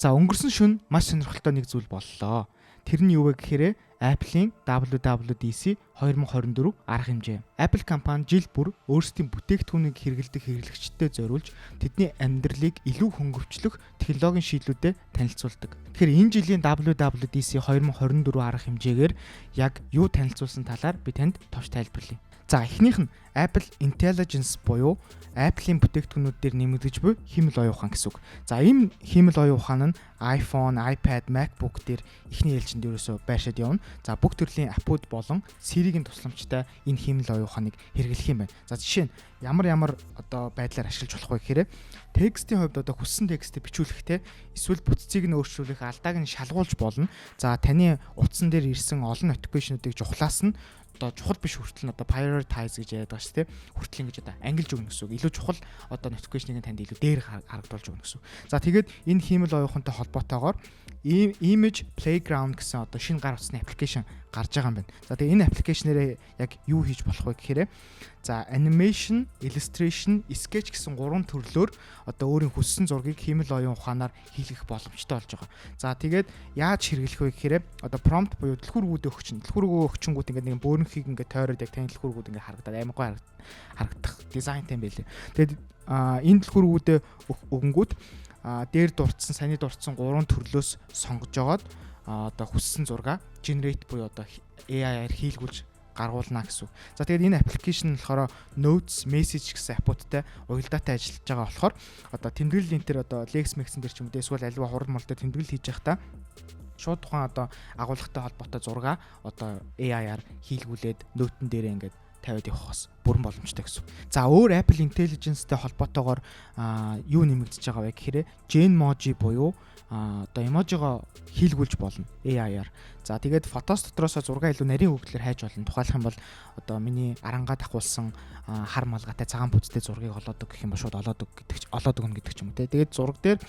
За өнгөрсөн шөнө маш сонирхолтой нэг зүйл боллоо. Тэр нь юу вэ гэхээр Apple-ийн WWDC 2024 арга хэмжээ. Apple компани жил бүр өөрсдийн бүтээгдэхүүнийг хэрэглэдэг хэрэглэгчдэд зориулж тэдний амьдралыг илүү хөнгөвчлөх технологийн шийдлүүдэд танилцуулдаг. Тэгэхээр энэ жилийн WWDC 2024 арга хэмжээгээр яг юу танилцуулсан талаар би танд товч тайлбарлая. За эхнийх нь Apple Intelligence буюу Apple-ийн бүтээгдэхүүнүүд дээр нэмэгдэж буй хиймэл оюун ухаан гэсэн үг. За ийм хиймэл оюун ухаан нь iPhone, iPad, MacBook дээр эхний ээлжинд ерөөсөө байршаад явна. За бүх төрлийн аппууд болон Siri-гийн тусламжтай энэ хиймэл оюун ухааныг хэрэглэх юм байна. За жишээ нь ямар одоо байдлаар ашиглаж болох вэ гэхээр текстийн хувьд одоо хүссэн текстийг бичүүлэхдээ эсвэл бүтцийг нь өөрчлүүлэх, алдааг нь шалгуулж болно. За таны утсан дээр ирсэн олон notification-уудыг жухлаас нь одоо чухал биш хүртэл нь одоо prioritize гэж яриад байгаа шүү дээ. Хүртэл ингэж одоо ангилж өгнө гэсэн үг. Илүү чухал одоо notification-ыг танд илүү дээр харагдуулж өгнө гэсэн үг. За тэгээд энэ хиймэл оюухантай холбоотойгоор Image Playground гэсэн одоо шинэ гар утасны аппликейшн гарч байгаа юм байна. За тэгээд энэ аппликейшнээрээ яг юу хийж болох вэ гэхээр за animation, illustration, sketch гэсэн гурван төрлөөр одоо өөрийн хүссэн зургийг хиймэл оюун ухаанаар хийлгэх боломжтой болж байгаа. За тэгээд яаж хэрэглэх вэ гэхээр одоо prompt буюу дэлгүүргүүд өгчин. Дэлгүүргөө өгчингүүд ингээд нэг бөөрнхийг ингээд тойроод яг таны дэлгүүргүүд ингээд харагдаад амар гой харагдах дизайнтай юм байлээ. Тэгээд энэ дэлгүүргүүдээ өгөнгүүд дээр дурдсан, саяны дурдсан гурван төрлөөс сонгож жоод одоо хүссэн зураг generate буюу одоо AI-аар хийлгүүлж гаргуулна гэсэн. За тэгээд энэ аппликейшн болохоор Notes, Message гэсэн аппуудтай уялдаатай ажиллаж байгаа болохоор одоо тэмдэглэл энэ төр одоо LexMex дээр ч юм уу эсвэл альва хурал мал дээр тэмдэглэл хийж байхдаа шууд тухайн одоо агуулгатай холбоотой зураг одоо AI-аар хийлгүүлээд ноутн дээрээ ингээд тавиад явахаас бүрэн боломжтой гэсэн. За өөр Apple Intelligence-тэй холбоотойгоор юу нэмэгдэж байгаа вэ гэхээр Genmoji буюу одоо эможиго хийлгүүлж болно AI-аар. За тэгээд фотос дотроос зураг илүү нарийн хөвгөлөөр хайж болно. Тухайлх юм бол одоо миний арангаа дахуулсан хар малгайтай цагаан бүцтэй зургийг олоод өг гэх юм бол шууд олоод өгнө гэдэг ч юм уу те. Тэгээд зураг дээр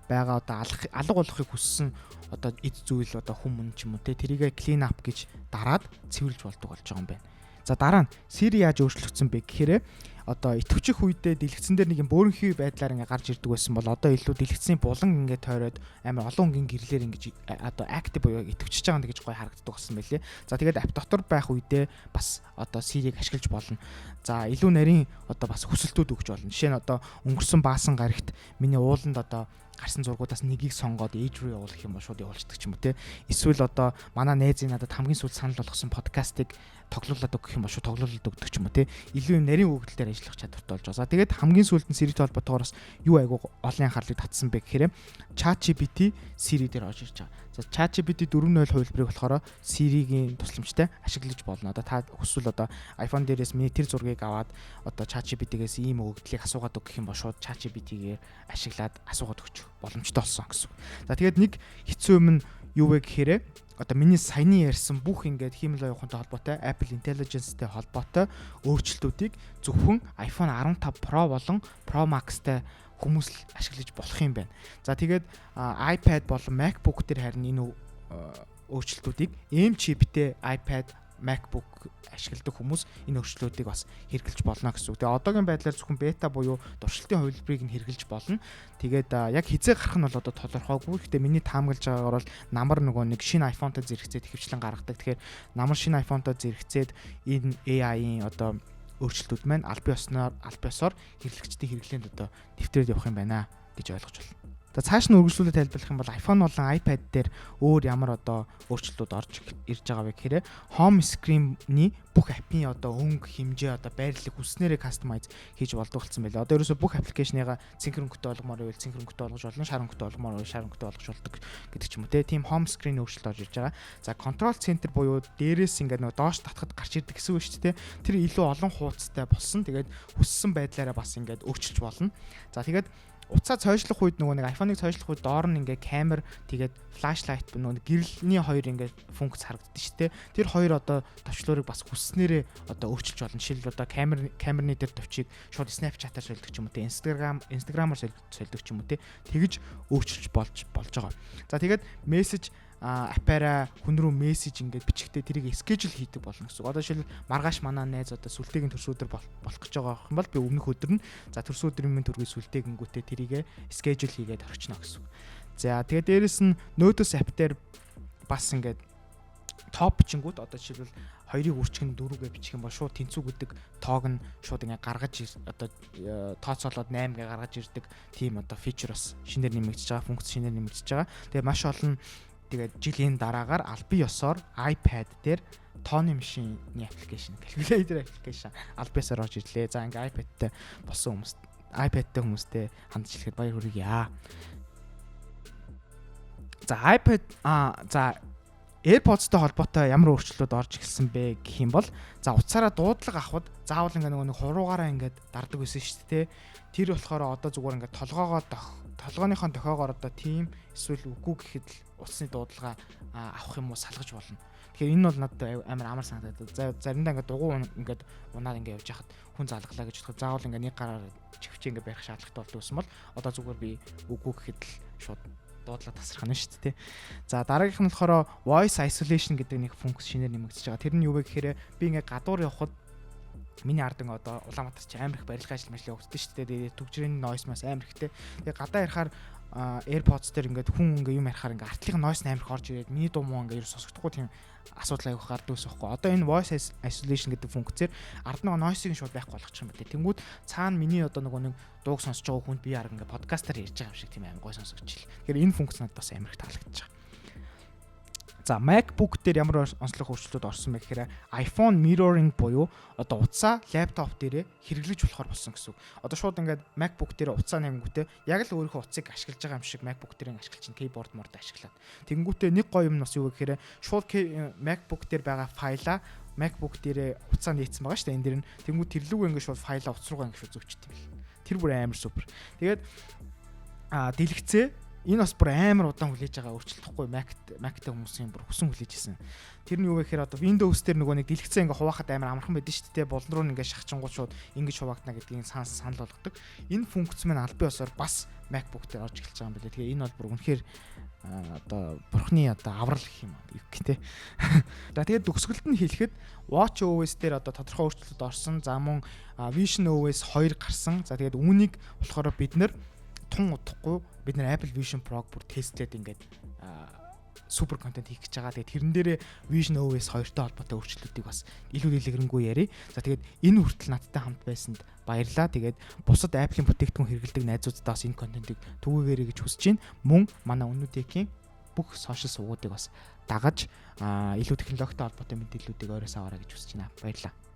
байгаа одоо алга болохыг хүссэн одоо эд зүйл одоо хүмүүн ч юм уу те тэрийгэ clean up гэж дараад цэвэрлж болдог болж байгаа юм байна. За дараа нь Siri яаж өөрчлөгдсөн бэ гэхээр одоо итгэвчих үедээ дэлгэцэн дээр нэг юм бөөрөнхий байдлаар ингээ гарч ирдэг байсан бол одоо илүү дэлгэцний булан ингээ тойроод амар олон өнгийн гэрлэр ингээ одоо active буюу итгэвчж байгаа гэж гоё харагддаг болсон байлээ. За тэгээд app дотор байх үедээ бас одоо Siri-г ашиглаж болно. За илүү нарийн одоо бас хүсэлтүүд өгч болно. Жишээ нь одоо өнгөрсөн баасан гарагт миний ууланд одоо гарсан зургуудаас нэгийг сонгоод age ruu явуулах юм бол шууд явуулчихдаг ч юм уу те. Эсвэл одоо манай найзын надад хамгийн сүүл санал болгосон подкастыг тоглоулаад өгөх юм бол шууд тоглоулаад өгдөг ч юм уу те. Илүү нарийн өгөгдлөөр ажиллах чадвартай болж байгаа. За тэгээд хамгийн сүүлд нь Siri-тэй холбоотойгоор бас юу айгу олон анхаарлыг татсан бэ гэхээр ChatGPT Siri дээр орж ирж байгаа. За ChatGPT 4.0 хувилбарыг болохоор Siri-гийн тусламжтай ашиглаж болно. Одоо та хүсвэл одоо iPhone дээрээс миний тэр зургийг аваад одоо ChatGPT-гээс ийм өгөгдлийг асуугаад өгөх юм бол шууд ChatGPT-гээр ашиглаад асуугаад өгч боломжтой болсон гэсэн. За тэгээд нэг хэцүү юм нь юу вэ гэхээр одоо миний саяны ярьсан бүх ингээд хиймэл оюухантай холбоотой Apple Intelligence-тэй холбоотой өөрчлөлтүүдийг зөвхөн iPhone 15 Pro болон Pro Max-тай хүмүүс л ашиглаж болох юм байна. За тэгээд iPad болон MacBook дээр харин энэ өөрчлөлтүүдийг M-chipтэй iPad, MacBook ашигладаг хүмүүс энэ өөрчлөлтүүдийг бас хэрэглэж болно гэсэн үг. Тэгээ одоогийн байдлаар зөвхөн бета буюу туршилтын хувилбарыг нь хэрэглэж болно. Тэгээд яг хизээ гарах нь бол одоо тодорхойгүй. Гэхдээ миний таамаглаж байгаагаар бол намар нөгөө нэг шинэ iPhone-тай зэрэгцээд ихэвчлэн гаргадаг. Тэгэхээр намар шинэ iPhone-тай зэрэгцээд энэ AI-ийн одоо өөрчлөлтүүд маань аль биесээр хэрэглэгчдийн хэрэглээнд одоо нэвтрээд явах юм байна гэж ойлгож байна. За цааш нь үргэлжлүүлээд тайлбарлах юм бол iPhone болон iPad дээр өөр ямар одоо өөрчлөлтүүд орж ирж байгаа вэ гэхээр home screen-ний бүх аппийн одоо өнгө, хэмжээ, одоо байрлал хүснээрээ customize хийж болдог болсон байлаа. Одоо ерөөсөө бүх аппликейшныгаа синхронктэй болгомоор байвал синхронктэй болгож болно, шаранктай болгомоор байвал шаранктай болгож болдог гэдэг ч юм уу те. Тийм home screen өөрчлөлт орж ирж байгаа. За control center буюу дээрээс ингээд нөгөө доош татахад гарч ирдэг гэсэн үг шүү дээ. Тэр илүү олон хуудастай болсон. Тэгээд хүссэн байдлаараа бас ингээд өөрчилж болно. За тэгээд уцаа цойжлох үед нөгөө нэг iPhone-ыг цойжлох үед доор нь ингээ камер тэгээд flashlight нөгөө гэрэлний хоёр ингээ функц харагддаг шүү дээ. Тэр хоёр одоо товчлуурыг бас хүсснээрээ одоо өөрчилж болно. Жишээлбэл одоо камерны тэр товчийг шууд Snapchat-аар солидог ч юм уу те, Instagram-аар солидог ч юм уу те. Тэгж өөрчилж болж байгаа. За тэгээд мессеж аппара хүн рүү мессеж ингээд бичгтээ тэрийг schedule хийдэг болно гэсэн. Одоо жишээл маргааш манай найз одоо сүлтэйгийн төрс өдөр болох гэж байгаа юм бол би өмнөх өдөр нь за төрс өдрийн минь төргийн сүлтэйгэнгүүтээ тэрийг schedule хийгээд орчно гэсэн. За тэгээд дээрэс нь Notes app дээр бас ингээд топ бичингүүд одоо жишээлбэл 2-ыг үрчгэн 4-гээ бичих юм бол шууд тэнцүү гэдэг тоог нь шууд ингээ гаргаж одоо тооцоолоод 8-гээ гаргаж ирдэг тийм одоо фичер бас шинээр нэмэгдэж байгаа, функц шинээр нэмэгдэж байгаа. Тэгээ маш олон тэгээд жилийн дараагаар албан ёсоор iPad дээр тооны машины аппликейшн, calculator аппликейшн албан ёсоор орж ирлээ. За ингээ iPad-тэй болсон хүмүүс, iPad-тэй хүмүүстэй хандж хэлэхэд баяр хүргье. За iPad за AirPods-тэй холбоотой ямар өөрчлөлтүүд орж ирсэн бэ гэх юм бол за утсаараа дуудлага авахд заавал ингээ нэг хуруугаараа ингээд дардаг байсан шүү дээ. Тэр болохоор одоо зүгээр ингээд толгойнхоо дохиогоор одоо тийм эсвэл үгүй гэхэд л утасны дуудлага авах юм уу салгаж болно. Тэгэхээр энэ бол надад амар санагдаад. Заримдаа ингээд дугуй ингээд унаад ингээд явж хахад хүн залглаа гэж бодоход заавал ингээд нэг гараар чивчээ ингээд байх шаардлагатай болдог юм бол одоо зүгээр би үгүй гэхэд л шууд дуудлага тасрах нь шүү дээ. За дараагийнх нь болохоор voice isolation гэдэг нэг функц шинээр нэмэгдэж байгаа. Тэр нь юу вэ гэхээр би ингээ гадуур явхад миний ардан одоо Улаанбаатар ч амар их барилга ажил явагддаг шүү дээ. Төгжрийн noise mas амар ихтэй. Тэгээ гадаа ярихаар AirPods дээр ингээд хүн ингээ юм ярихаар ингээ артлын noise амар их орж ирээд миний дуу муу ингээ сонсогдохгүй тийм асуудал аяг гардаг ус байхгүй. Одоо энэ voice isolation гэдэг функцээр арднаа noise-ийг шууд байхгүй болгочих юм байна. Тэнгүүд цаана миний одоо нэг дууг сонсож байгаа хүнд би арга ингээ подкастаар ярьж байгаа юм шиг тийм амар гой сонсогдчихлээ. Тэгэхээр энэ функц надад бас амар их таалагдчих. За MacBook дээр ямар онцлог өөрчлөлтүүд орсон бэ гэхээр iPhone mirroring буюу одоо утсаа лаптоп дээрээ хэрэглэж болохоор болсон гэсэн үг. Одоо шууд ингээд MacBook дээр утсаа нэнгүүтээ яг л өөрийнхөө утсыг ашиглаж байгаа юм шиг MacBook дээр ашиглаж чинь keyboard морд ашиглаад. Тэнгүүтээ нэг гоё юм нь бас юу вэ гэхээр шууд MacBook дээр байгаа файлаа MacBook дээрээ утсаа нээсэн байгаа шүү дээ. Энэ дэр нь тэнгүү тэрлүүг ингээд шууд файлаа утас руугаа ингээд зөвчт юм бэл. Тэр бүр амар супер. Тэгээд дэлгэцээ энэ бас бүр амар удаан хүлээж байгаа өөрчлөлтөхгүй Mac-тэй хүмүүсийн бүр хүсэн хүлээж исэн. Тэр нь юу вэ гэхээр одоо Windows дээр нөгөө нэг дэлгэцээ ингээ хуваахад амар амархан байдаг шүү дээ. Болон руу ингээ шахчихангууд шууд ингэж хуваагдана гэдгийг санал болгодог. Энэ функц маань албан ёсоор бас MacBook дээр орж эхэлж байгаа юм билээ. Тэгээ энэ бол бүр үнэхээр одоо бурхны одоо аврал гэх юм аа гэх тээ. За тэгээд төгсгөлд нь хэлэхэд WatchOS дээр одоо тодорхой өөрчлөлтүүд орсон. За мөн VisionOS 2 гарсан. За тэгээд үүнийг болохоор бид нэр тун удахгүй бид нэр Apple Vision Pro-г бүр тестлээд ингээд супер контент хийх гэж байгаа. Тэгээд тэрэн дээрээ VisionOS 2-той холбоотой өөрчлөлтүүдийг бас илүү дэлгэрэнгүй ярив. За тэгээд энэ хүртэл надтай хамт байсанд баярлалаа. Тэгээд бусад Apple-ийн бүтээгдэхүүн хэрэглэдэг найзуудаа бас энэ контентыг түгээгээрэй гэж хүсэж байна. Мөн манай Өнүүдийн бүх сошиал сувгуудыг бас дагаж илүү технологитой холбоотой мэдээллүүдийг ойроос аваарай гэж хүсэж байна. Баярлалаа.